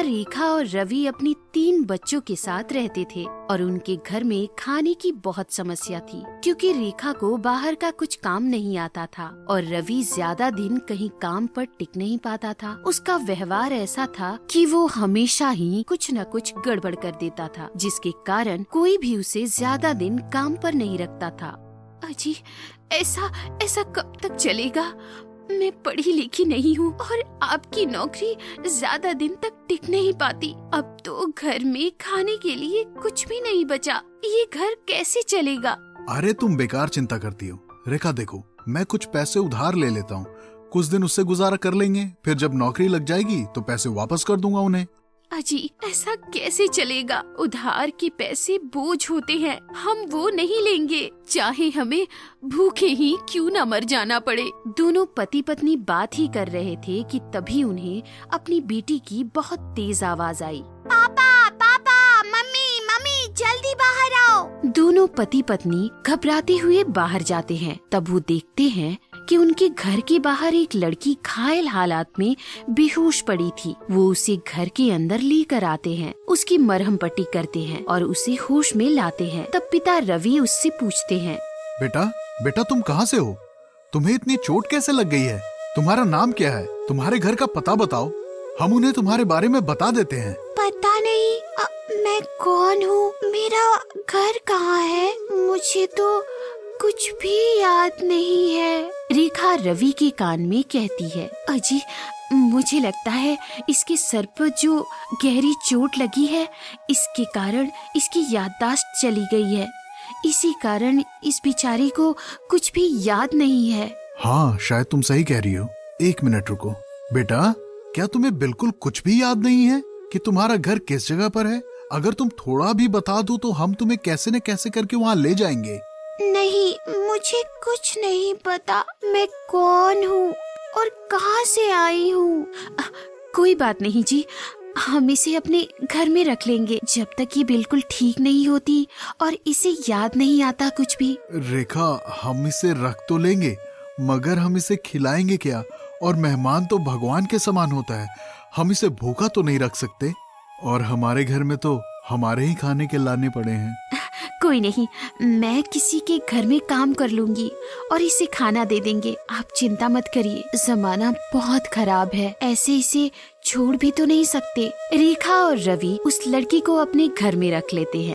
रेखा और रवि अपनी 3 बच्चों के साथ रहते थे और उनके घर में खाने की बहुत समस्या थी, क्योंकि रेखा को बाहर का कुछ काम नहीं आता था और रवि ज्यादा दिन कहीं काम पर टिक नहीं पाता था। उसका व्यवहार ऐसा था कि वो हमेशा ही कुछ न कुछ गड़बड़ कर देता था, जिसके कारण कोई भी उसे ज्यादा दिन काम पर नहीं रखता था। अजी, ऐसा कब तक चलेगा? मैं पढ़ी लिखी नहीं हूँ और आपकी नौकरी ज्यादा दिन तक टिक नहीं पाती। अब तो घर में खाने के लिए कुछ भी नहीं बचा। ये घर कैसे चलेगा? अरे तुम बेकार चिंता करती हो रेखा। देखो, मैं कुछ पैसे उधार ले लेता हूँ, कुछ दिन उससे गुजारा कर लेंगे, फिर जब नौकरी लग जाएगी तो पैसे वापस कर दूंगा उन्हें। अजी, ऐसा कैसे चलेगा? उधार के पैसे बोझ होते हैं, हम वो नहीं लेंगे, चाहे हमें भूखे ही क्यों न मर जाना पड़े। दोनों पति पत्नी बात ही कर रहे थे कि तभी उन्हें अपनी बेटी की बहुत तेज आवाज आई। पापा, पापा, मम्मी, मम्मी, जल्दी बाहर आओ। दोनों पति पत्नी घबराते हुए बाहर जाते हैं। तब वो देखते हैं कि उनके घर के बाहर एक लड़की घायल हालात में बेहोश पड़ी थी। वो उसे घर के अंदर लेकर आते हैं, उसकी मरहम पट्टी करते हैं और उसे होश में लाते हैं। तब पिता रवि उससे पूछते हैं, बेटा तुम कहाँ से हो? तुम्हें इतनी चोट कैसे लग गई है? तुम्हारा नाम क्या है? तुम्हारे घर का पता बताओ, हम उन्हें तुम्हारे बारे में बता देते हैं। पता नहीं, मैं कौन हूँ, मेरा घर कहाँ है, मुझे तो कुछ भी याद नहीं है। रेखा रवि के कान में कहती है, अजी, मुझे लगता है इसके सर पर जो गहरी चोट लगी है, इसके कारण इसकी याददाश्त चली गई है। इसी कारण इस बेचारी को कुछ भी याद नहीं है। हाँ, शायद तुम सही कह रही हो। 1 मिनट रुको। बेटा, क्या तुम्हें बिल्कुल कुछ भी याद नहीं है कि तुम्हारा घर किस जगह पर है? अगर तुम थोड़ा भी बता दो तो हम तुम्हें कैसे न कैसे करके वहाँ ले जाएंगे। नहीं, मुझे कुछ नहीं पता, मैं कौन हूँ और कहाँ से आई हूँ। कोई बात नहीं जी, हम इसे अपने घर में रख लेंगे जब तक ये बिल्कुल ठीक नहीं होती और इसे याद नहीं आता कुछ भी। रेखा, हम इसे रख तो लेंगे, मगर हम इसे खिलाएंगे क्या? और मेहमान तो भगवान के समान होता है, हम इसे भूखा तो नहीं रख सकते। और हमारे घर में तो हमारे ही खाने के लाने पड़े हैं। कोई नहीं, मैं किसी के घर में काम कर लूंगी और इसे खाना दे देंगे। आप चिंता मत करिए, जमाना बहुत खराब है, ऐसे इसे छोड़ भी तो नहीं सकते। रेखा और रवि उस लड़की को अपने घर में रख लेते हैं